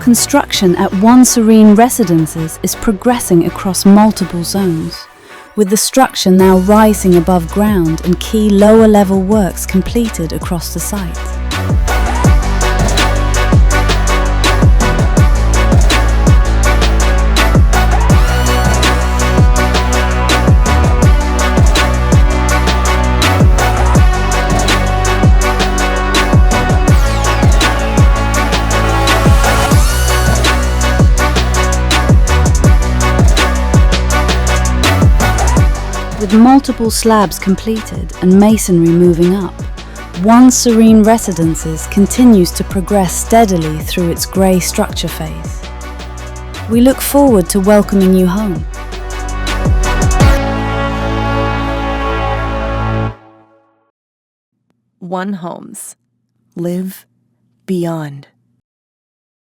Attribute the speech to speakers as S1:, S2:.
S1: Construction at One Serene Residences is progressing across multiple zones, with the structure now rising above ground and key lower-level works completed across the site. With multiple slabs completed and masonry moving up, One Serene Residences continues to progress steadily through its grey structure phase. We look forward to welcoming you home.
S2: One Homes. Live beyond.